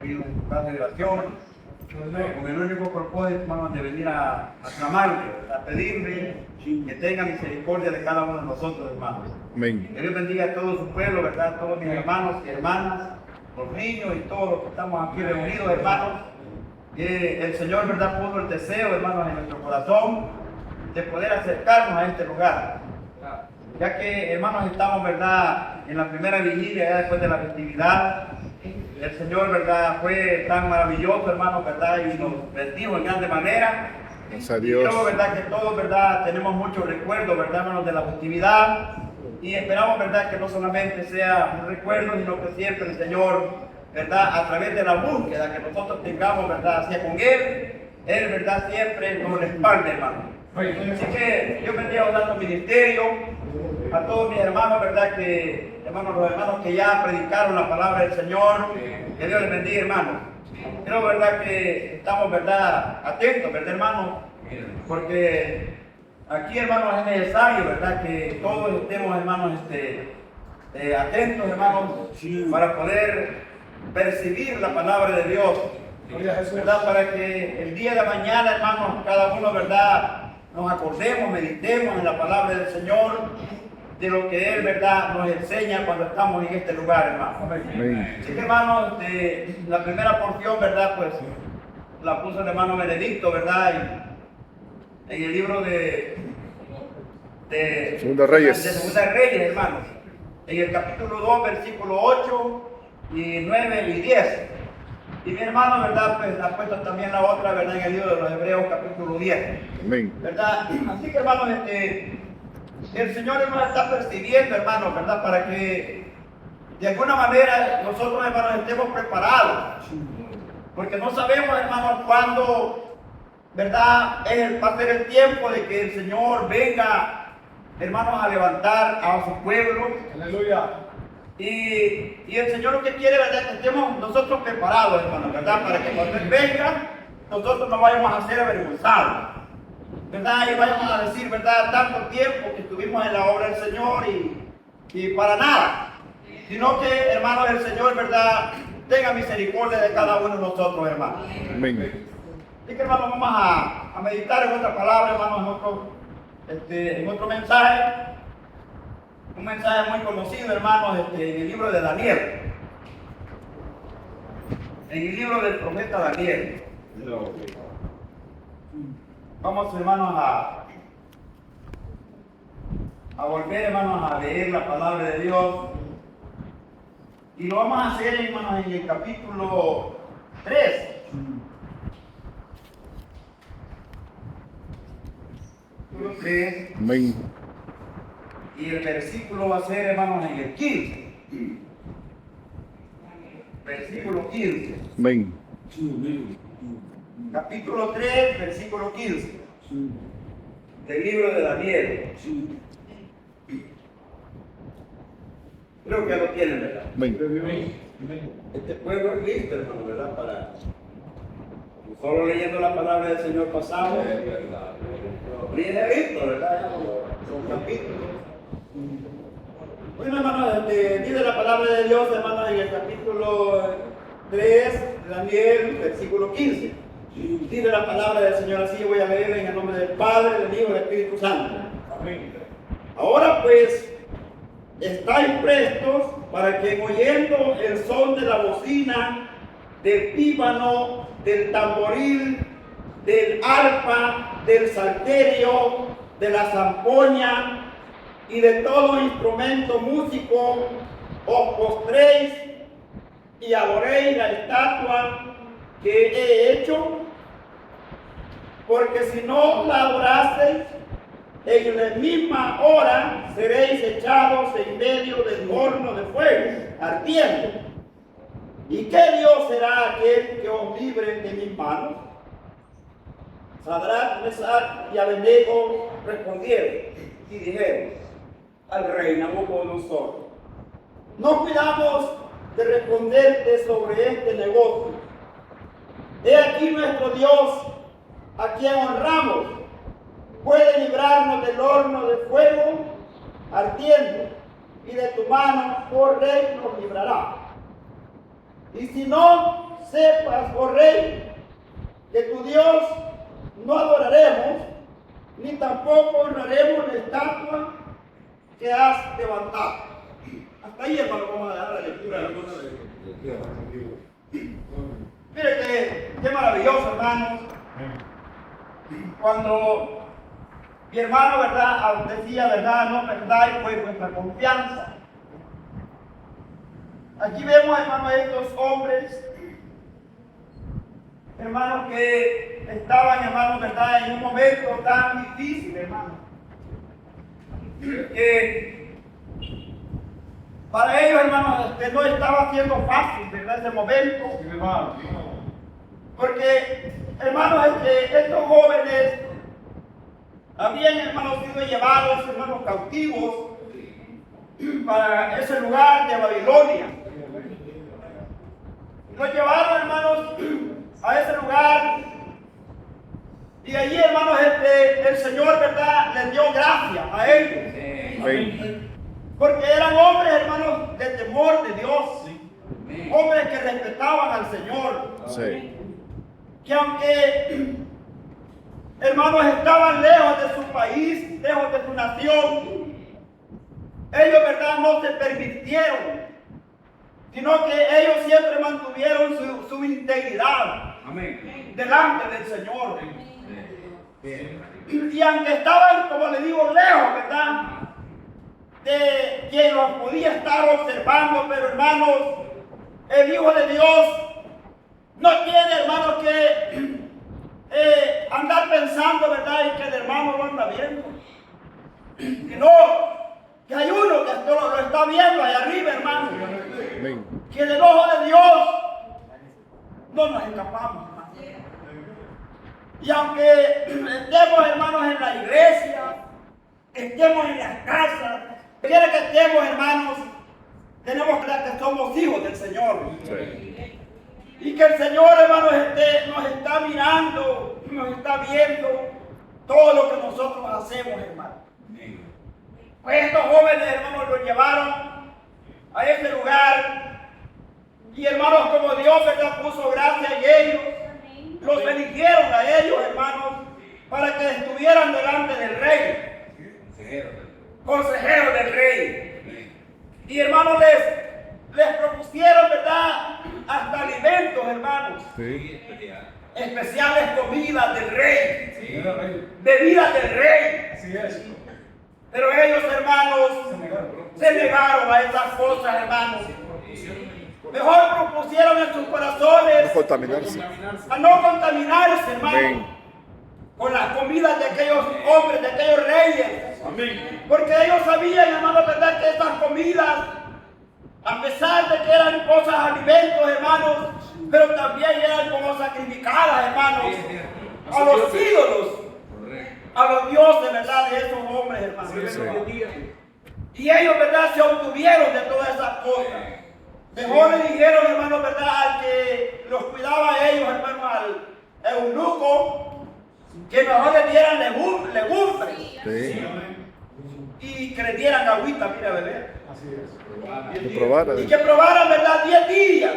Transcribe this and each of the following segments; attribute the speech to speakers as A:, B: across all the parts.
A: pedir un espacio de oración, con el único propósito, hermanos, de venir a clamarle, a pedirle que tenga misericordia de cada uno de nosotros, hermanos.
B: Amén.
A: Que Dios bendiga a todo su pueblo, ¿verdad? A todos mis hermanos y hermanas, los niños y todos los que estamos aquí reunidos, hermanos. Que el Señor, ¿verdad?, puso el deseo, hermanos, en nuestro corazón de poder acercarnos a este lugar. Ya que, hermanos, estamos, ¿verdad?, en la primera vigilia, ya después de la festividad. El Señor, ¿verdad?, fue tan maravilloso, hermanos, ¿verdad?, y nos bendijo en grande manera.
B: Gracias a
A: Y
B: Dios.
A: creo, ¿verdad?, que todos, ¿verdad?, tenemos muchos recuerdos, ¿verdad?, hermanos, de la festividad. Y esperamos, ¿verdad?, que no solamente sea un recuerdo, sino que siempre el Señor, ¿verdad?, a través de la búsqueda que nosotros tengamos, ¿verdad?, hacia con Él, ¿verdad?, siempre nos respalde, hermano. Así que yo bendiga a nuestro ministerio, a todos mis hermanos, ¿verdad?, que, hermanos, los hermanos que ya predicaron la palabra del Señor, que Dios les bendiga, hermanos. Creo, ¿verdad?, que estamos, ¿verdad?, atentos, ¿verdad, hermanos? Porque aquí, hermanos, es necesario, ¿verdad?, que todos estemos, hermanos, atentos, hermanos, para poder percibir la palabra de Dios, ¿verdad? Para que el día de mañana, hermanos, cada uno, ¿verdad?, nos acordemos, meditemos en la palabra del Señor, de lo que Él, ¿verdad?, nos enseña cuando estamos en este lugar, hermanos.
B: Amén.
A: Así que, hermanos, la primera porción, ¿verdad?, pues la puso el hermano Benedicto, ¿verdad?, en el libro de
B: Segunda Reyes.
A: De Segunda Reyes, hermanos, en el capítulo 2, versículo 8 y 9 y 10. Y mi hermano, ¿verdad?, pues ha puesto también la otra, ¿verdad?, en el libro de los Hebreos, capítulo 10.
B: Amén.
A: ¿Verdad? Así que, hermanos, el Señor nos está percibiendo, hermanos, ¿verdad?, para que de alguna manera nosotros, hermanos, estemos preparados. Porque no sabemos, hermanos, cuándo, ¿verdad?, va a ser el tiempo de que el Señor venga, hermanos, a levantar a su pueblo.
C: Aleluya.
A: Y el Señor lo que quiere, ¿verdad?, que estemos nosotros preparados, hermanos, ¿verdad?, para que cuando Él venga, nosotros no vayamos a ser avergonzados, ¿verdad? Y vayamos a decir, ¿verdad?, tanto tiempo que estuvimos en la obra del Señor y para nada. Sino que, hermanos, el Señor, ¿verdad?, tenga misericordia de cada uno de nosotros, hermanos.
B: Amén.
A: Así que, hermanos, vamos a meditar en otra palabra, hermanos, en otro mensaje. Un mensaje muy conocido, hermanos, en el libro de Daniel. En el libro del profeta Daniel. Vamos, hermanos, a volver, hermanos, a leer la palabra de Dios. Y lo vamos a hacer, hermanos, en el capítulo 3. Capítulo 3.
B: Amén.
A: Y el versículo va a ser, hermanos, en el 15. Versículo 15.
B: Amén.
A: Capítulo 3, versículo 15. Del libro de Daniel. Creo que ya lo tienen, ¿verdad?
B: Amén.
A: Este pueblo es listo, hermano, ¿verdad? Para solo leyendo la palabra del Señor pasado. Viene listo, ¿verdad? Ya son capítulos. Bueno, hermanos, dice la palabra de Dios, hermanos, en el capítulo 3 de Daniel, versículo 15. Dice la palabra del Señor así, voy a leer en el nombre del Padre, del Hijo y del Espíritu Santo. Amén. Ahora pues, estáis prestos para que oyendo el son de la bocina, del pífano, del tamboril, del arpa, del salterio, de la zampoña y de todo instrumento músico, os postréis y adoréis la estatua que he hecho, porque si no la adoraseis, en la misma hora seréis echados en medio del horno de fuego, ardiendo. ¿Y qué Dios será aquel que os libre de mis manos? Sadrach, Mesach y Abednego respondieron y dijeron al rey Nabucodonosor: no cuidamos de responderte sobre este negocio. He aquí nuestro Dios, a quien honramos, puede librarnos del horno de fuego ardiendo, y de tu mano, oh rey, nos librará. Y si no, sepas, oh rey, que tu Dios no adoraremos, ni tampoco honraremos la estatua que has levantado. Hasta ahí, hermano, vamos a dar la lectura. Mire qué maravilloso, hermanos. Cuando mi hermano, ¿verdad?, decía, ¿verdad?, no perdáis pues vuestra confianza. Aquí vemos, hermano, a estos hombres, hermanos, que estaban, hermanos, ¿verdad?, en un momento tan difícil, hermano. Para ellos, hermanos, no estaba siendo fácil, ¿verdad?, ese momento. Porque, hermanos, estos jóvenes habían, hermanos, sido llevados, hermanos, cautivos para ese lugar de Babilonia. Los llevaron, hermanos, a ese lugar. Y allí, hermanos, el Señor, ¿verdad?, les dio gracia a ellos. Porque eran hombres, hermanos, de temor de Dios. Hombres que respetaban al Señor.
C: Sí.
A: Que aunque, hermanos, estaban lejos de su país, lejos de su nación, ellos, ¿verdad?, no se permitieron, sino que ellos siempre mantuvieron su integridad delante del Señor. Y aunque estaban, como le digo, lejos, ¿verdad?, de quien los podía estar observando, pero, hermanos, el Hijo de Dios no tiene, hermanos, que andar pensando, ¿verdad?, y que el hermano lo anda viendo, sino que hay uno que esto lo está viendo allá arriba, hermano. Que del ojo de Dios no nos escapamos, hermano. Y aunque estemos, hermanos, en la iglesia, estemos en las casas, quiera que estemos, hermanos, tenemos que ver que somos hijos del Señor. Sí. Y que el Señor, hermanos, nos está mirando, nos está viendo todo lo que nosotros hacemos, hermanos. Pues estos jóvenes, hermanos, los llevaron a ese lugar. Y, hermanos, como Dios, ¿verdad?, puso gracia en ellos, los eligieron a ellos, hermanos, para que estuvieran delante del rey. Consejeros del rey. Y, hermanos, les propusieron, ¿verdad?, hasta alimentos, hermanos. Sí. Especiales comidas del rey. Sí. Bebidas del rey. Sí. Pero ellos, hermanos, se negaron a esas cosas, hermanos. Mejor propusieron en sus corazones a no contaminarse, hermanos, con las comidas de aquellos hombres, de aquellos reyes. Amén. Porque ellos sabían, hermanos, ¿verdad?, que esas comidas, a pesar de que eran cosas, alimentos, hermanos, pero también eran como sacrificadas, hermanos, a los ídolos, a los dioses, ¿verdad?, de esos hombres, hermanos. Y ellos, ¿verdad?, se obtuvieron de todas esas cosas. Mejor le dijeron, hermanos, ¿verdad?, al que los cuidaba a ellos, hermanos, al eunuco, que mejor le dieran legumbres. Sí. Y que le dieran agüita, mira, beber. Así es. Y que probaran, ¿verdad?, 10 días.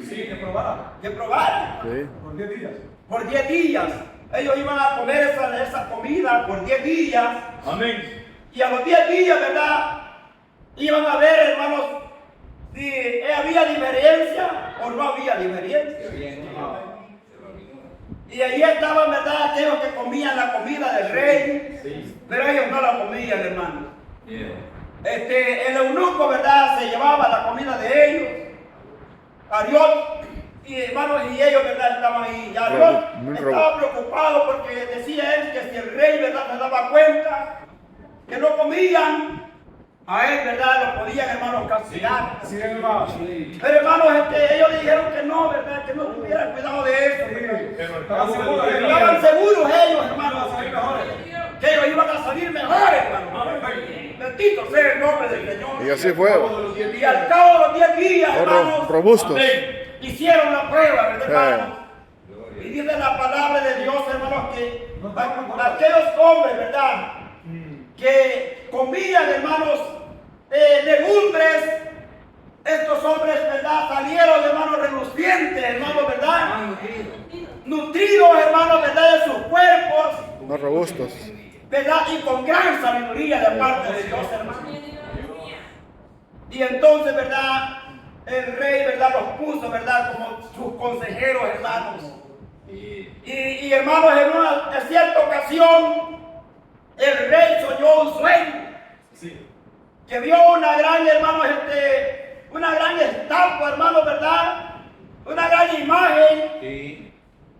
A: Sí, que probaran. Que probaran. Sí. Por 10 días. Por 10 días. Ellos iban a comer esa comida por 10 días. Amén. Y a los 10 días, ¿verdad?, iban a ver, hermanos, si había diferencia o no había diferencia. Y allí estaban, ¿verdad?, aquellos que comían la comida del rey, pero ellos no la comían, hermano. El eunuco, ¿verdad?, se llevaba la comida de ellos. Ariot, y hermanos, y ellos, ¿verdad?, estaban ahí. Y Ariot estaba preocupado porque decía él que si el rey, ¿verdad?, se daba cuenta que no comían, a él, ¿verdad?, lo podían, hermanos, castigar. Sí, hermano. Pero, hermanos, ellos le dijeron que no, ¿verdad?, que no tuvieran cuidado de eso. Estaban seguros ellos, hermanos, que ellos iban a salir mejores, hermanos. Bendito sea el nombre del Señor.
C: Y así fue.
A: Y al cabo de los 10 días, hermanos,
C: robustos,
A: hicieron la prueba, ¿verdad, hermanos? Y dice la palabra de Dios, hermanos, que aquellos hombres, ¿verdad?, que comían, hermanos, legumbres, estos hombres, ¿verdad? Salieron, hermanos, relucientes, hermanos, ¿verdad? Nutridos, hermanos, ¿verdad? De sus cuerpos,
C: Más robustos.
A: ¿verdad? Y con gran sabiduría de parte de Dios, hermanos. Y entonces, ¿verdad? El rey, ¿verdad? Los puso, ¿verdad? Como sus consejeros, hermanos. Y hermanos, en cierta ocasión, el rey soñó un sueño. Que vio una gran, hermanos, una gran estatua, hermanos, ¿verdad? Una gran imagen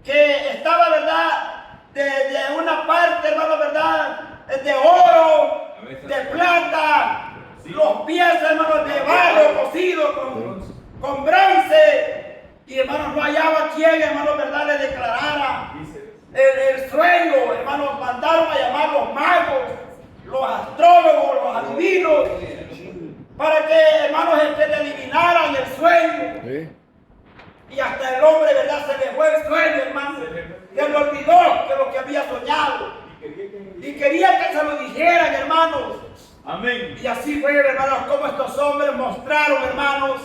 A: que estaba, ¿verdad? De una parte, hermanos, ¿verdad? De oro, de plata, los pies, hermanos, de barro cocido con bronce. Y hermanos, no hallaba quien, hermanos, ¿verdad? Le declarara el sueño. Hermanos, mandaron a llamar los magos, los astrólogos, los adivinos, para que, hermanos, le adivinaran el sueño.
C: Sí.
A: Y hasta el hombre, ¿verdad? Se le fue el sueño, hermano. Se le olvidó que lo que había soñado. Y quería que se lo dijeran, hermanos.
B: Amén.
A: Y así fue, hermanos, como estos hombres mostraron, hermanos,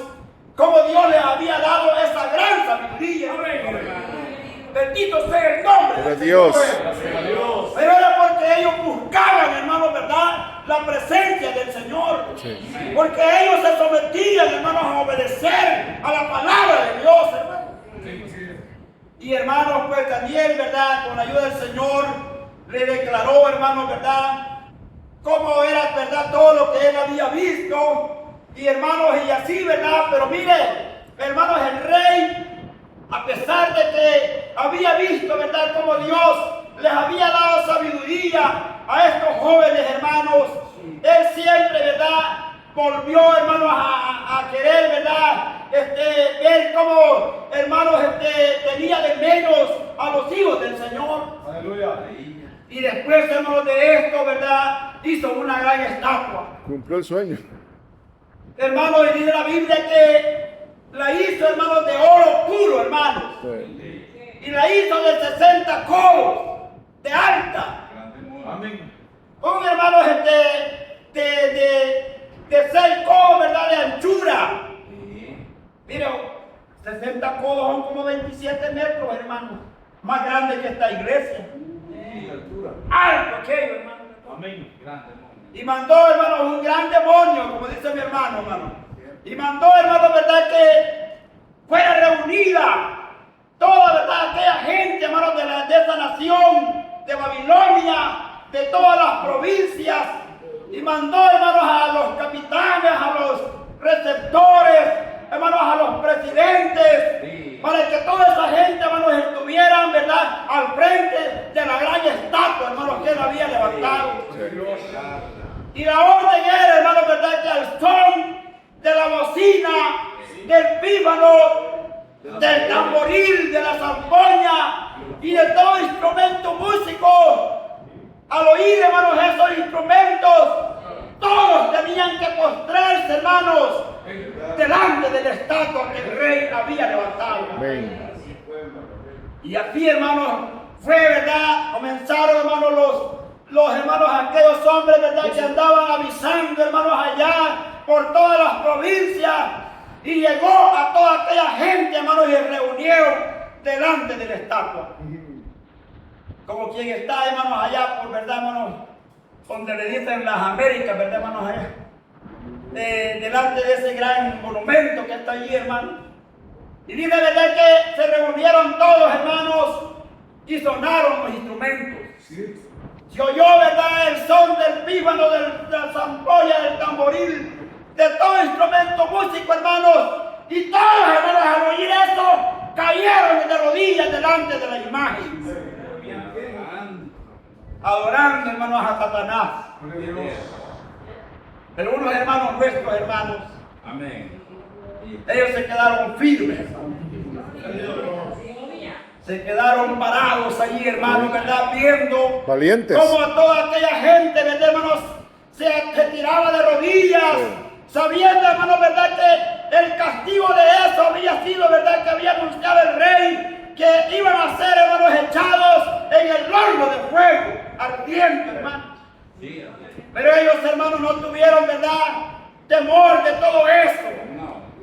A: cómo Dios les había dado esa gran sabiduría. Bendito sea el nombre
C: De Dios.
B: Dios.
A: Pero era porque ellos buscaban, hermanos, ¿verdad? La presencia del Señor.
C: Sí.
A: Porque ellos se sometían, hermanos, a obedecer a la palabra de Dios, hermanos. Y hermanos, pues Daniel, ¿verdad? Con la ayuda del Señor, le declaró, hermanos, ¿verdad? Cómo era, ¿verdad? Todo lo que él había visto. Y hermanos, y así, ¿verdad? Pero mire, hermanos, el rey, a pesar de que había visto, ¿verdad? Cómo Dios les había dado sabiduría a estos jóvenes, hermanos, él siempre, ¿verdad? Volvió, hermanos, a querer, ¿verdad? Ver cómo, hermanos, tenía de menos a los hijos del Señor.
B: Aleluya.
A: Y después, hermanos, de esto, ¿verdad? Hizo una gran estatua.
C: Cumplió el sueño.
A: Hermanos, y dice la Biblia que la hizo, hermanos, de oro puro, hermanos.
C: Sí.
A: Y la hizo de 60 codos de alta.
B: Amén.
A: Un hermano de 6 codos, ¿verdad? De anchura. Mire, 60 codos son como 27 metros, hermano. Más grande que esta iglesia. Alto aquello, hermano.
B: Amén. Grande.
A: Y mandó, hermano, un gran demonio, como dice mi hermano, hermano. Y mandó, hermano, ¿verdad? Que fuera reunida toda, ¿verdad? Aquella gente, hermano, de esa nación, de Babilonia, de todas las provincias. Y mandó, hermanos, a los capitanes, a los receptores, hermanos, a los presidentes, para que toda esa gente, hermanos, estuvieran, ¿verdad? Al frente de la gran estatua, hermanos, que él había levantado. Y la orden era, hermano, ¿verdad? Que al son de la bocina, del pífano, del tamboril, de la zampoña y de todo instrumento músico, al oír, hermanos, esos instrumentos, todos tenían que postrarse, hermanos, delante de la estatua que el rey había levantado.
C: Amén.
A: Y así, hermanos, fue, ¿verdad? Comenzaron, hermanos, los hermanos, aquellos hombres, ¿verdad? Que andaban avisando, hermanos, allá por todas las provincias. Y llegó a toda aquella gente, hermanos, y se reunieron delante de la estatua. Como quien está, hermanos, allá por, ¿verdad, hermanos? Donde le dicen las Américas, ¿verdad, hermanos? Allá. Delante de ese gran monumento que está allí, hermanos. Y dice, ¿verdad? Que se reunieron todos, hermanos, y sonaron los instrumentos. Se oyó, ¿verdad? El son del pífano, de la zampolla, del tamboril, de todo instrumento músico, hermanos. Y todos, hermanos, al oír esto, cayeron de rodillas delante de la imagen. Adorando, hermanos, a Satanás. Pero unos hermanos nuestros, hermanos,
B: Amén.
A: ellos se quedaron firmes, hermanos. Se quedaron parados allí, hermanos, ¿verdad? Viendo
C: Valientes.
A: cómo a toda aquella gente, ¿verdad, hermanos? Se tiraba de rodillas, sabiendo, hermanos, ¿verdad? Que el castigo de eso había sido, ¿verdad? Que había anunciado el rey, que iban a ser, hermanos, echados en el horno de fuego, ardiente, hermanos. Pero ellos, hermanos, no tuvieron, ¿verdad? Temor de todo eso.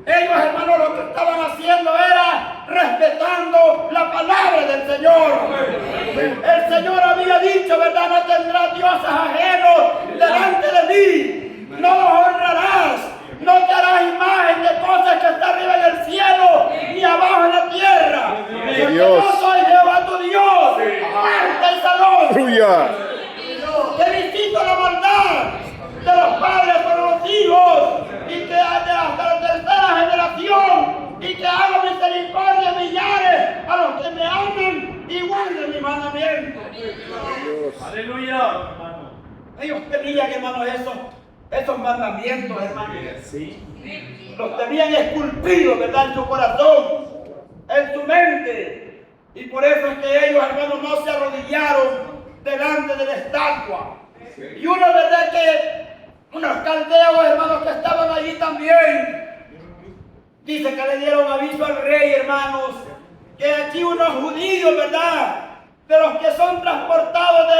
A: Ellos, hermanos, lo que estaban haciendo era respetando la palabra del Señor. El Señor había dicho, ¿verdad? No tendrás dioses ajenos delante de mí. No los honrarás. No te harás imagen de cosas que están arriba en el cielo ni abajo en la tierra. Porque yo soy Jehová tu Dios. Fuerte y celoso.
C: ¡Aleluya!
A: Que visito la maldad de los padres con los hijos y que hasta la tercera generación y que hago misericordia a millares a los que me aman y guarden mi mandamiento.
B: Aleluya, hermano.
A: Ellos tenían, hermanos, esos mandamientos, hermanos.
B: Sí.
A: Los tenían esculpidos, ¿verdad? En su corazón, en su mente. Y por eso es que ellos, hermanos, no se arrodillaron delante de la estatua. Y uno, ¿verdad? Que unos caldeos, hermanos, que estaban allí también, dice que le dieron aviso al rey, hermanos, que aquí unos judíos, ¿verdad? De los que son transportados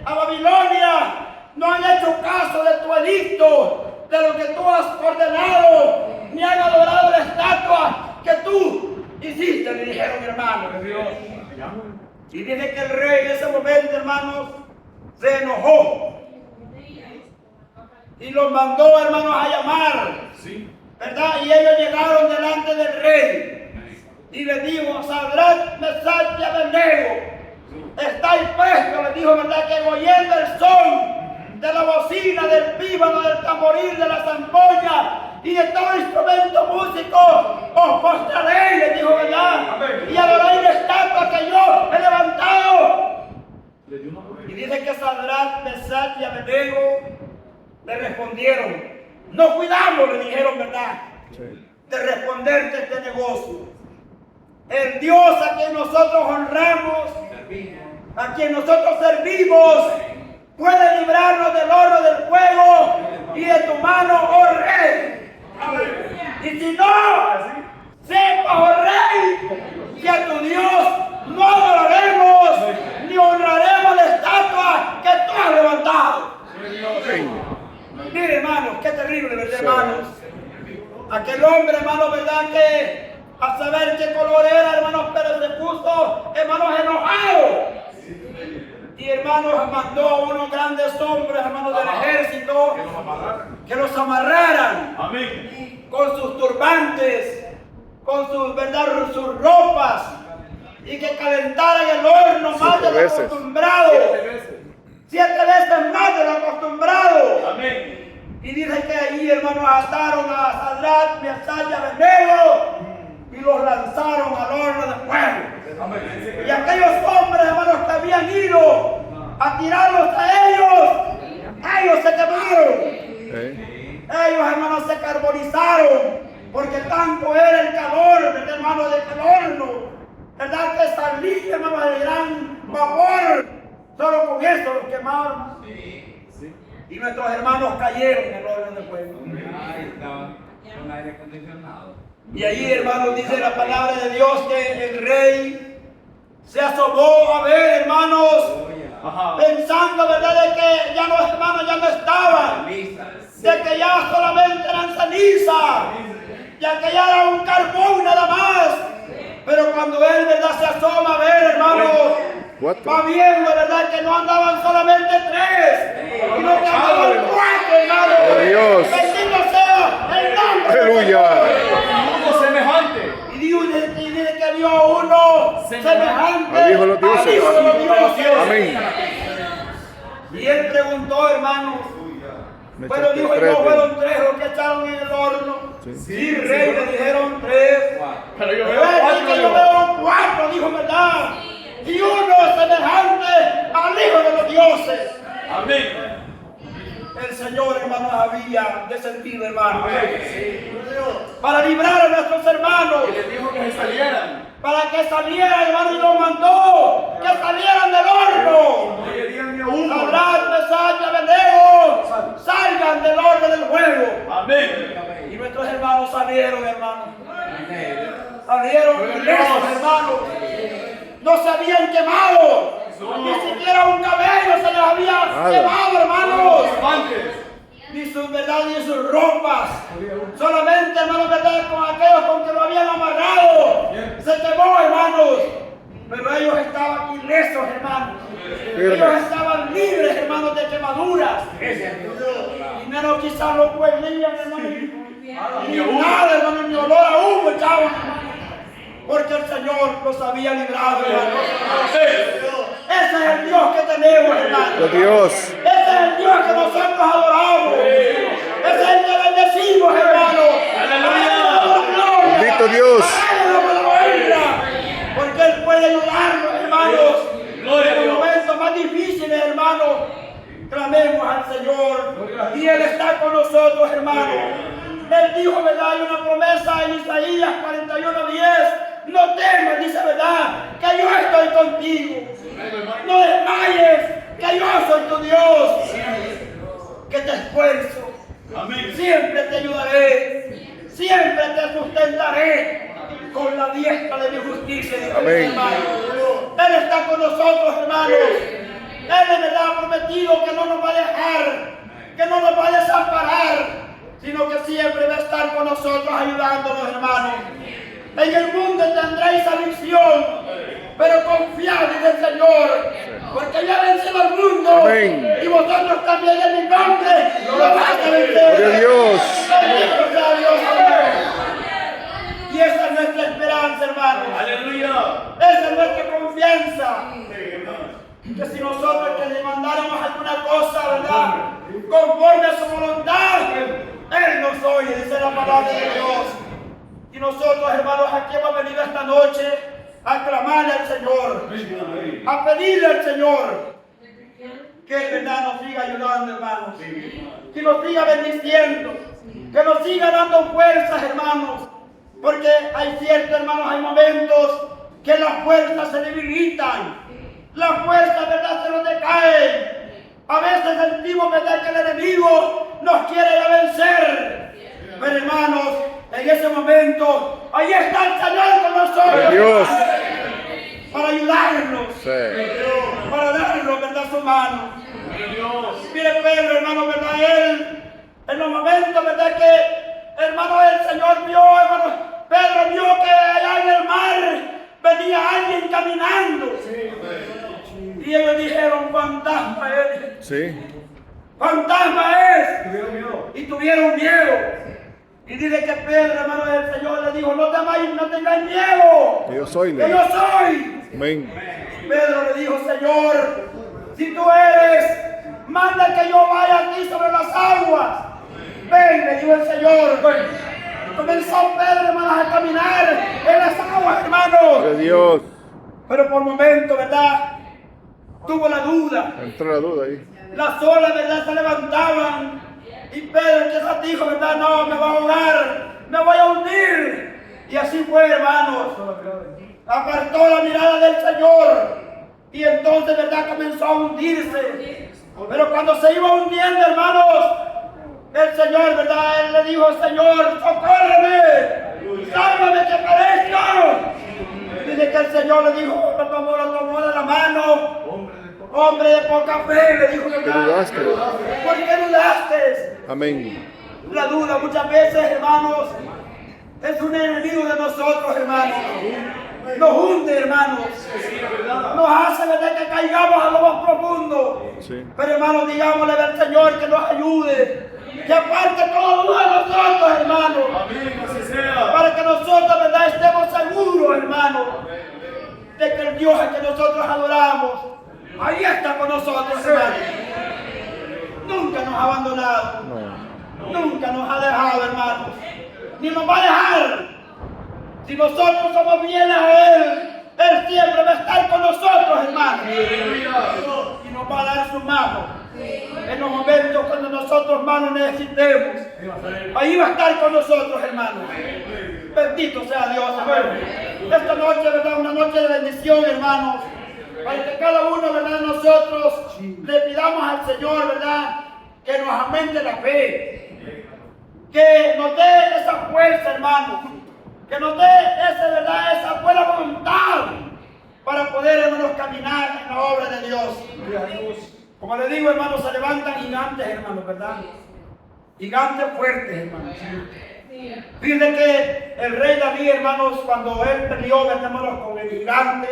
A: a Babilonia, no han hecho caso de tu edicto, de lo que tú has ordenado, ni han adorado la estatua que tú hiciste, le dijeron, hermanos. Y dice que el rey en ese momento, hermanos, se enojó y los mandó, hermanos, a llamar, ¿verdad? Y ellos llegaron delante del rey y le dijo: Sadrach, Mesach y Abednego, estáis puestos, le dijo, ¿verdad? Que oyendo el son de la bocina, del pífano, del tamboril, de la zampoña y de todo instrumento músico, os postraréis, le dijo, ¿verdad? Y adoráis la estatua que yo he levantado. Y dice que Sadrach, Mesach y Abednego le respondieron: no cuidamos, le dijeron, ¿verdad? De responderte este negocio. El Dios a quien nosotros honramos, a quien nosotros servimos, puede librarnos del horno del fuego y de tu mano, oh rey. Y si no, sepa, oh rey, que a tu Dios no adoraremos ni honraremos la estatua que tú has levantado. Mire, hermanos, qué terrible, ¿verdad, hermanos? Aquel hombre, hermanos, ¿verdad? Que a saber qué color era, hermanos, pero se puso, hermanos, enojado. Y, hermanos, mandó a unos grandes hombres, hermanos, del ejército, que los amarraran.
B: Amén.
A: Con sus turbantes, con sus, ¿verdad?, sus ropas, y que calentaran el horno más de lo acostumbrado. 7 veces más de lo acostumbrado.
B: Amén.
A: Y dice que allí, hermanos, ataron a Sadrach, Mesach y Abednego y los lanzaron al horno de fuego.
B: Amén.
A: Y aquellos hombres, hermanos, que habían ido a tirarlos a ellos se quemaron. Ellos, hermanos, se carbonizaron, porque tanto era el calor, ¿verdad, hermano, de aquel horno? ¿Verdad? Que salía, hermano, el gran vapor. Solo con eso los quemaron. Y nuestros hermanos cayeron en el horno de fuego.
B: Ahí estaba con aire acondicionado.
A: Y allí, hermanos, dice la palabra de Dios que el rey se asomó a ver, hermanos, pensando, ¿verdad?, de que ya los hermanos ya no estaban, de que ya solamente eran ceniza, ya que ya era un carbón nada más. Pero cuando él, ¿verdad?, se asoma a ver, hermanos, va viendo, ¿verdad?, que no andaban solamente 3, sino que andaban 4, hermanos.
C: ¡Oh, Dios!
A: Bendito sea el nombre del
C: ¡Aleluya!
B: Uno semejante.
A: Y dice que vio uno semejante
C: Al Hijo de los dioses.
A: al Hijo de los dioses.
C: Amén.
A: Y él preguntó, hermanos,
C: Me
A: pero
C: echaste
A: dijo, y
C: 3,
A: no fueron 3 los que echaron en el horno. Sí, rey, le dijeron 3.
B: Pero yo
A: Pero
B: veo
A: él
B: 4.
A: dice que yo veo 4, dijo, ¿verdad? Y uno semejante al Hijo de los dioses.
B: Amén.
A: El Señor, hermanos, había descendido, hermanos, para librar a nuestros hermanos,
B: Y les dijo que se salieran.
A: para que salieran, hermanos, y los mandó que salieran del horno.
B: No le dieron ni a uno.
A: Sadrach, Mesach y Abednego, salgan del horno del fuego.
B: Amén.
A: Y nuestros hermanos salieron, hermanos. Salieron ilesos, hermanos. No se habían quemado. Ni siquiera un cabello se les había quemado, hermanos. ni sus verdad, ni sus ropas. Solamente, hermanos, verdad, con aquellos con que lo habían amarrado. Se quemó, hermanos. Pero ellos estaban ilesos, hermanos. Ellos estaban libres, hermanos, de quemaduras. Y menos quizás los pueblillos, hermanos. Ni nada, hermanos, ni olor a humo echaban, hermanos. Porque el Señor los había librado, hermanos. Ese es el Dios que tenemos, hermanos.
C: Dios.
A: Ese es el Dios que nosotros adoramos. Ese es el que bendecimos, hermanos.
B: Aleluya.
C: Bendito Dios.
A: Porque Él puede ayudarnos, hermanos.
B: Gloria a
A: En los
B: Dios.
A: momentos más difíciles, hermanos, clamemos al Señor. Y Él está con nosotros, hermanos. Él dijo, ¿verdad? Hay una promesa en Isaías 41:10. No temas, dice, ¿verdad? Que yo estoy contigo. No desmayes, que yo soy tu Dios. Que te esfuerzo.
B: Amén.
A: Siempre te ayudaré. Siempre te sustentaré con la diestra de mi justicia. Dijo el
C: Amén.
A: hermano. Él está con nosotros, hermanos. Él de verdad ha prometido que no nos va a dejar, que no nos va a desamparar, sino que siempre va a estar con nosotros ayudándonos, hermanos. En el mundo tendréis aflicción, pero confiad en el Señor, porque ya ha vencido el mundo.
C: Amén.
A: Y vosotros también en mi nombre lo vais a vencer.
C: Gloria a Dios.
A: Bendito sea Dios, amén. Y esa es nuestra esperanza, hermanos.
B: Aleluya.
A: Esa es nuestra confianza. Que si nosotros que le mandáramos alguna cosa, ¿verdad? Conforme a su voluntad, Él nos oye, dice la palabra de Dios. Y nosotros, hermanos, aquí hemos venido esta noche a clamarle al Señor, a pedirle al Señor que Él, verdad, nos siga ayudando, hermanos. Que nos siga bendiciendo, que nos siga dando fuerzas, hermanos. Porque hay cierto, hermanos, hay momentos que las fuerzas se debilitan. Las fuerzas, verdad, se nos decaen. A veces sentimos, verdad, que el enemigo nos quiere ya vencer. Pero, hermanos, en ese momento, ahí está el Señor con nosotros.
C: Dios.
A: Para ayudarnos.
C: Sí.
A: Para darnos, verdad, su mano. Mire Pedro, hermano, verdad, él, en los momentos, verdad, que, hermano, el Señor vio, hermano, Pedro vio que allá en el mar venía alguien caminando. Y ellos dijeron, fantasma es.
C: Sí.
A: Fantasma es. Y tuvieron miedo. Y dice que Pedro, hermano del Señor, le dijo, no temáis, no tengáis miedo.
C: Que yo soy.
A: Que yo soy.
C: Amén.
A: Pedro le dijo, Señor, si tú eres, manda que yo vaya aquí sobre las aguas. Ven, le dijo el Señor. Y comenzó Pedro, hermanos, a caminar en las aguas, hermanos.
C: Gloria a Dios.
A: Pero por momento, ¿verdad? Tuvo la duda.
C: Entró la duda ahí.
A: Las olas, ¿verdad? Se levantaban. Y Pedro quizás dijo, ¿verdad? No, me voy a ahogar. Me voy a hundir. Y así fue, hermanos. Apartó la mirada del Señor. Y entonces, ¿verdad? Comenzó a hundirse. Pero cuando se iba hundiendo, hermanos, el Señor, ¿verdad? Él le dijo, Señor, socórreme. Sálvame que perezco. Dice que el Señor le dijo, lo tomó de la mano. Hombre de poca fe, le dijo,
C: Que dudaste.
A: ¿por qué dudaste?
C: Amén.
A: La duda muchas veces, hermanos, es un enemigo de nosotros, hermanos. Nos hunde, hermanos. Nos hace, ¿verdad?, que caigamos a lo más profundo.
C: Sí.
A: Pero, hermanos, digámosle al Señor que nos ayude. Que aparte toda duda de nosotros, hermanos.
B: Amén. Así sea.
A: Para que nosotros, ¿verdad?, estemos seguros, hermanos, de que el Dios al que nosotros adoramos, ahí está con nosotros, hermanos. Nunca nos ha abandonado.
C: No.
A: Nunca nos ha dejado, hermanos. Ni nos va a dejar. Si nosotros somos fieles a Él, Él siempre va a estar con nosotros, hermanos. Y nos va a dar su mano. En los momentos cuando nosotros, hermanos, necesitemos. Ahí va a estar con nosotros, hermanos. Bendito sea Dios, hermano. Esta noche, ¿verdad? Una noche de bendición, hermanos. Para que cada uno, ¿verdad?, de nosotros le pidamos al Señor, ¿verdad?, que nos aumente la fe. Que nos dé esa fuerza, hermanos. Que nos dé esa buena voluntad para poder, hermanos, caminar en la obra de Dios. Como le digo, hermanos, se levantan gigantes, hermanos, ¿verdad? gigantes fuertes, hermanos. Fíjense que el rey David, hermanos, cuando él peleó, ¿verdad, hermanos, con el gigante,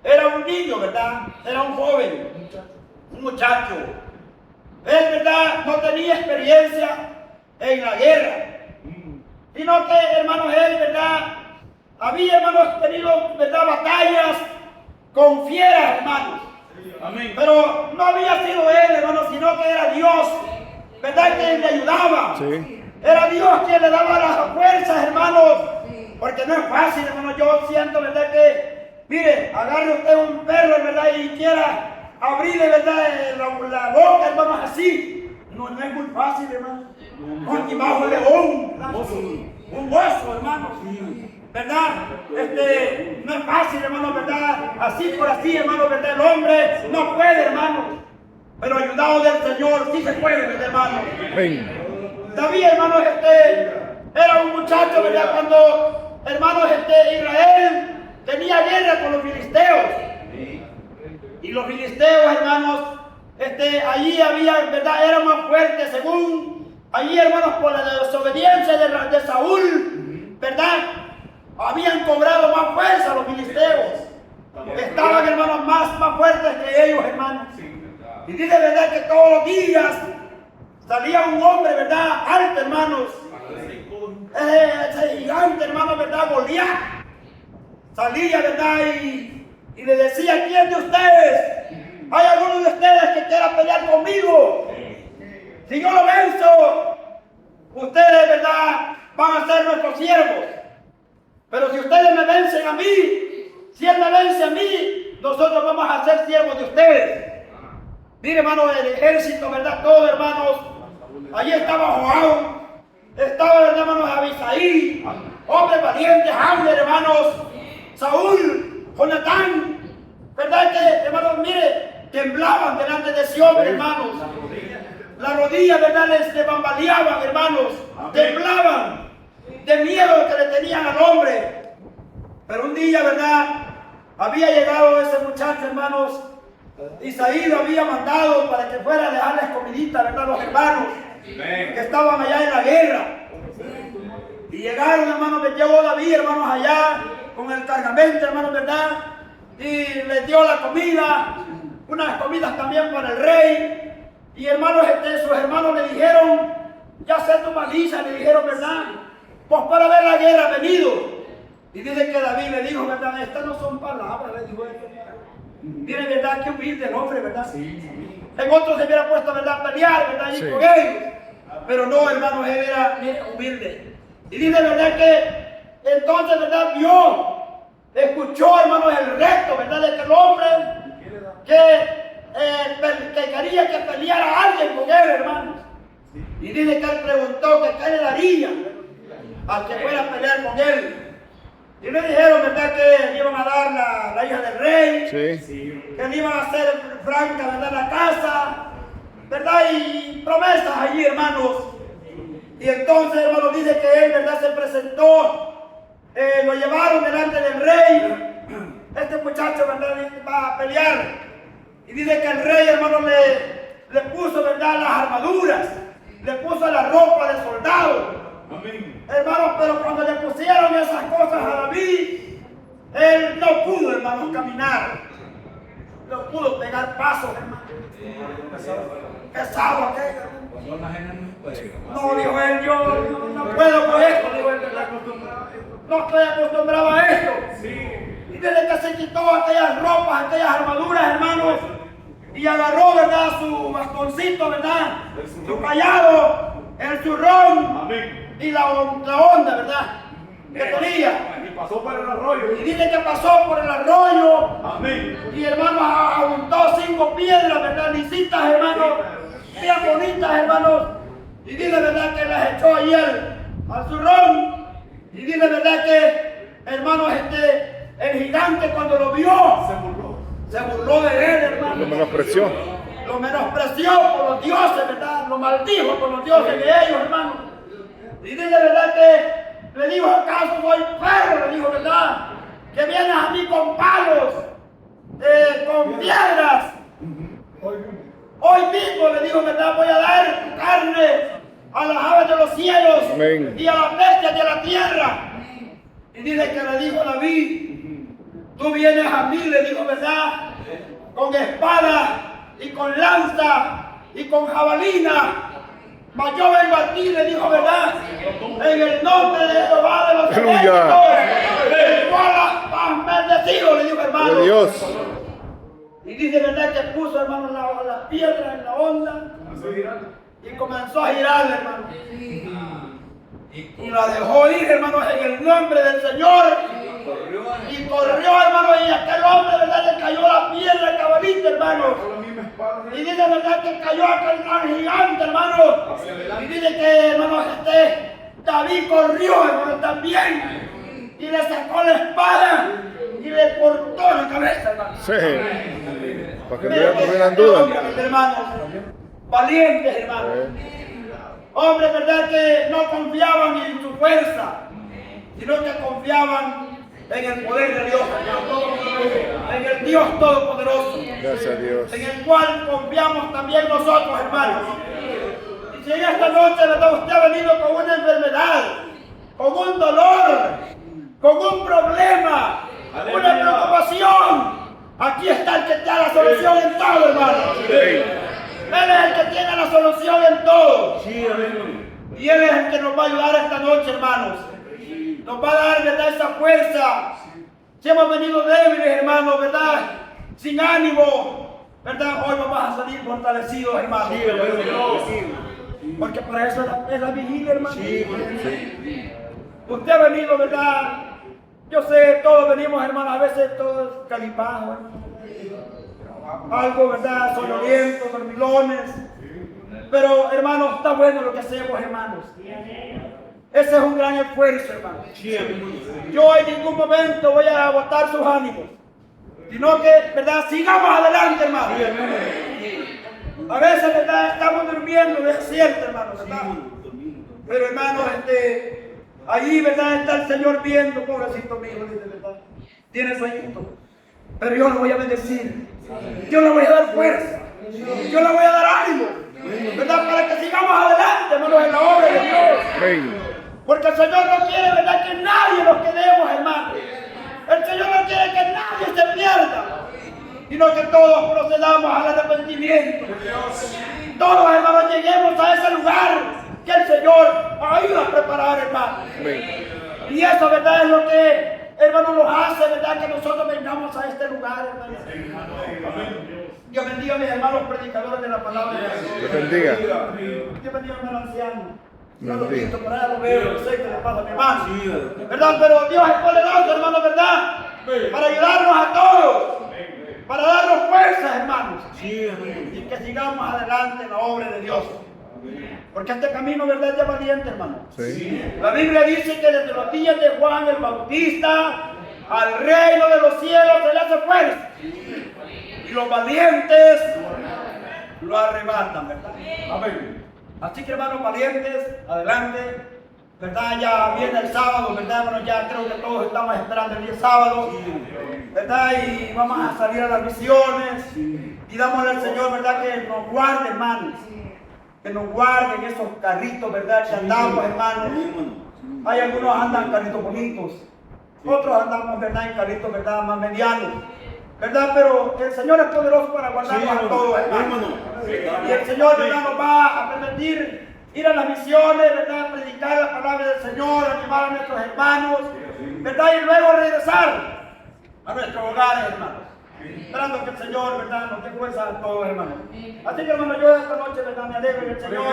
A: era un niño, ¿verdad? Era un joven, un muchacho. Él, ¿verdad?, no tenía experiencia en la guerra, sino que, hermanos, él, ¿verdad?, había, hermanos, tenido, ¿verdad?, batallas con fieras, hermanos.
B: Amén.
A: Pero no había sido él, hermanos, sino que era Dios, ¿verdad?, quien le ayudaba.
C: Sí.
A: Era Dios quien le daba las fuerzas, hermanos, porque no es fácil, hermanos. Yo siento, ¿verdad?, que, mire, agarre usted un perro, ¿verdad?, y quiera abrirle, ¿verdad?, la boca, hermanos, así. No es muy fácil, hermano. Aquí bajo el león, ¿verdad? Un oso, hermanos, ¿verdad? No es fácil, hermano, ¿verdad? Así por así, hermano, ¿verdad? El hombre no puede, hermano. Pero ayudado del Señor, sí se puede, ¿verdad, hermano?
C: Amén.
A: David, hermanos, era un muchacho, ¿verdad? Cuando, hermanos, Israel tenía guerra con los filisteos. Y los filisteos, hermanos, allí había, ¿verdad? Eran más fuertes, según allí, hermanos, por la desobediencia de Saúl, ¿verdad? Habían cobrado más fuerza los filisteos. Estaban, hermanos, más fuertes que ellos, hermanos. Y dice, ¿verdad?, que todos los días salía un hombre, ¿verdad?, alto, hermanos. Ese gigante, hermano, ¿verdad?, Goliat. Salía, ¿verdad?, y le decía: ¿quién de ustedes? ¿Hay alguno de ustedes que quiera pelear conmigo? Si yo lo venzo, ustedes, ¿verdad?, van a ser nuestros siervos. Pero si ustedes me vencen a mí, si él me vence a mí, nosotros vamos a ser siervos de ustedes. Mire, hermano, el ejército, ¿verdad?, todo, hermanos. Allí estaba Joab, estaba, ¿verdad, hermanos?, Abisaí, hombres valientes, Abner, hermanos, Saúl, Jonatán, ¿verdad? Que, hermanos, mire, temblaban delante de ese hombre, hermanos. Las rodillas, ¿verdad?, les bambaleaban, hermanos, temblaban de miedo que le tenían al hombre. Pero un día, ¿verdad?, había llegado ese muchacho, hermanos. Isaí lo había mandado para que fuera a dejarles comidita, ¿verdad?, a los hermanos que estaban allá en la guerra. Y llegaron, hermanos, me llevó David, hermanos, allá con el cargamento, hermanos, ¿verdad? Y les dio la comida, unas comidas también para el rey. Y, hermanos, sus hermanos le dijeron: ya sé tu malicia, le dijeron, ¿verdad? Pues para ver la guerra ha venido. Y dice que David le dijo, ¿verdad?, estas no son palabras, le dijo él. Mire, ¿verdad?, qué humilde el hombre, ¿verdad? En otros se hubiera puesto, ¿verdad?, a pelear, ¿verdad?, y con ellos. Pero no, hermanos, él era humilde. Y dice, ¿verdad?, que entonces, ¿verdad?, vio, escuchó, hermanos, el reto, ¿verdad?, de que el hombre que quería que peleara alguien con él, hermanos. Y dice que él preguntó que qué le daría al que fuera a pelear con él. Y le dijeron, ¿verdad?, que le iban a dar la hija del rey, que le iban a hacer franca, ¿verdad?, la casa, ¿verdad?, y promesas allí, hermanos. Y entonces, hermanos, dice que él, ¿verdad?, se presentó, lo llevaron delante del rey. Este muchacho, ¿verdad?, va a pelear. Y dice que el rey, hermanos, le puso, ¿verdad?, las armaduras, le puso la ropa de soldado.
B: Amén.
A: Hermanos, pero cuando le pusieron esas cosas a David, él no pudo, hermanos, caminar. No pudo pegar pasos, hermanos. Pesado aquello. No, dijo él, yo no puedo con esto, dijo él, ¿verdad? No estoy acostumbrado a esto. Y desde que se quitó aquellas ropas, aquellas armaduras, hermanos, y agarró, ¿verdad?, su bastoncito, ¿verdad?, su callado, el zurrón.
B: Amén.
A: Y la onda, ¿verdad?, que tenía.
B: Y pasó por el arroyo.
A: Y dice que pasó por el arroyo.
B: Amén.
A: Y, hermanos, aguantó 5 piedras, ¿verdad?, lisitas, hermanos, bien bonitas, hermanos. Y dice, ¿verdad?, que las echó allí al zurrón. Y dice, ¿verdad?, que, hermanos, el gigante cuando lo vio, se burló de él, hermano.
C: Lo menospreció.
A: Lo menospreció por los dioses, ¿verdad?, lo maldijo por los dioses de ellos, hermanos. Y dice, ¿verdad?, que le dijo: ¿acaso soy perro? Le dijo, ¿verdad?, que vienes a mí con palos, con piedras. Hoy mismo, le dijo, ¿verdad?, voy a dar tu carne a las aves de los cielos
C: Amén.
A: y a las bestias de la tierra. Y dice que le dijo a David, tú vienes a mí, le dijo, ¿verdad? Con espada y con lanza y con jabalina. Mas yo vengo a ti, le dijo, ¿verdad? En el nombre de Jehová de los ejércitos, el cual has bendecido, le dijo, hermano.
C: De Dios.
A: Y dice, ¿verdad? Que puso, hermano, las piedras en la onda y comenzó a girarle, hermano. Y la dejó ir, hermano, en el nombre del Señor. Y corrió, hermano, y aquel hombre, ¿verdad? Le cayó la piedra cabalista, hermano. Y dice, ¿verdad? Que cayó aquel gran gigante, hermano. Y dice que, hermano, David corrió, hermano, también. Y le sacó la espada y le cortó la cabeza, hermano.
C: Sí. Para que no tuvieran duda.
A: Hombres, hermanos, valientes, hermanos. Hombres, ¿verdad? Que no confiaban en su fuerza, sino que confiaban en el poder de Dios, en el Dios Todopoderoso,
C: Gracias a Dios.
A: en el cual confiamos también nosotros, hermanos. Y si en esta noche, ¿verdad? Usted ha venido con una enfermedad, con un dolor, con un problema, una preocupación, aquí está el que te da la solución en todo, hermano. Él es el que tiene la solución en todo. Y Él es el que nos va a ayudar esta noche, hermanos. Nos va a dar, ¿verdad? Esa fuerza. Si hemos venido débiles, hermanos, ¿verdad? Sin ánimo, ¿verdad? Hoy vamos a salir fortalecidos, hermanos. Porque para eso es la vigilia, hermano. Usted ha venido, ¿verdad? Yo sé, todos venimos, hermanos, a veces todos calipados, algo, ¿verdad? Soñolientos, dormilones. Pero, hermanos, está bueno lo que hacemos, hermanos. Ese es un gran esfuerzo, hermano. Yo en ningún momento voy a botar sus ánimos, sino que, ¿verdad? Sigamos adelante, hermano. A veces, ¿verdad? Estamos durmiendo, es cierto, hermano, ¿verdad? Pero, hermano, allí, ¿verdad? Está el Señor viendo, pobrecito mío, dice, ¿verdad? Tiene sueñito. Pero yo lo voy a bendecir. Yo le voy a dar fuerza. Yo le voy a dar ánimo, ¿verdad? Para que sigamos adelante, hermanos, en la obra de Dios. Porque el Señor no quiere, ¿verdad? Que nadie nos quedemos, hermano. El Señor no quiere que nadie se pierda, sino que todos procedamos al arrepentimiento. Todos, hermanos, lleguemos a ese lugar que el Señor ha ido a preparar, hermano. Y eso, ¿verdad? Es lo que, hermano, nos hace, ¿verdad? Que nosotros vengamos a este lugar, hermano. Dios bendiga a mis hermanos predicadores de la palabra de Dios.
C: Dios bendiga.
A: Dios bendiga a mi anciano. No lo he visto, por ahí lo veo, no sé qué le pasa a mi hermano. ¿Verdad? Pero Dios es poderoso, hermano, ¿verdad? Para ayudarnos a todos. Para darnos fuerzas, hermanos. Y que sigamos adelante en la obra de Dios. Porque este camino, ¿verdad? Es de valiente, hermano.
C: Sí.
A: La Biblia dice que desde los días de Juan el Bautista al reino de los cielos se le hace fuerza. Y los valientes lo arrebatan, ¿verdad? Amén. Así que, hermanos valientes, adelante, ¿verdad? Ya viene el sábado, ¿verdad, hermanos? Ya creo que todos estamos esperando el día sábado, ¿verdad? Y vamos a salir a las misiones y dámosle al Señor, ¿verdad? Que nos guarde, hermanos. Que nos guarden esos carritos, ¿verdad? Que andamos, hermanos. Hay algunos andan en carritos bonitos, otros andamos, ¿verdad? En carritos, ¿verdad? Más medianos, ¿verdad? Pero el Señor es poderoso para guardarnos a todos, hermanos. Y el Señor, ¿verdad? Nos va a permitir ir a las misiones, ¿verdad? Predicar la palabra del Señor, animar a nuestros hermanos, ¿verdad? Y luego regresar a nuestros hogares, hermanos. Esperando que el Señor, ¿verdad? Nos dé fuerza a todos, hermanos. Así que, hermano, yo esta noche, ¿verdad? Me alegro en el Señor,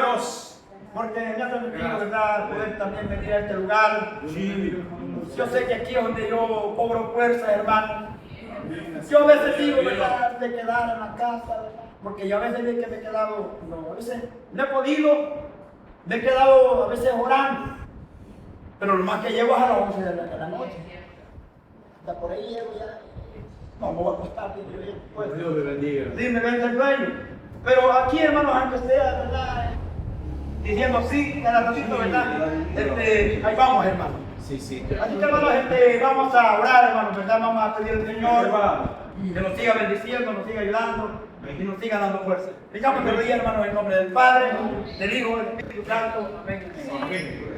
A: porque me ha permitido, ¿verdad? Poder también venir a este lugar. Yo sé que aquí es donde yo cobro fuerza, hermano. Yo a veces digo, ¿verdad? De quedar en la casa, ¿verdad? Porque yo a veces que me he quedado, a veces no he podido, me he quedado a veces orando. Pero lo más que llego es a las 11 de la noche. Hasta por ahí llego ya. No, me voy a acostar. Pues, Dios le bendiga. Sí, me vence el sueño. Pero aquí, hermanos, aunque sea, ¿verdad? Diciendo sí, cada ratito, ¿verdad? Ahí vamos, hermano.
D: Sí.
A: Así que, hermanos, vamos a orar, hermanos, ¿verdad? Vamos a pedir al Señor que nos siga bendiciendo, nos siga ayudando. y nos siga dando fuerza. Digamos que lo diga, hermanos, en nombre del Padre, del Hijo, del Espíritu Santo. Amén.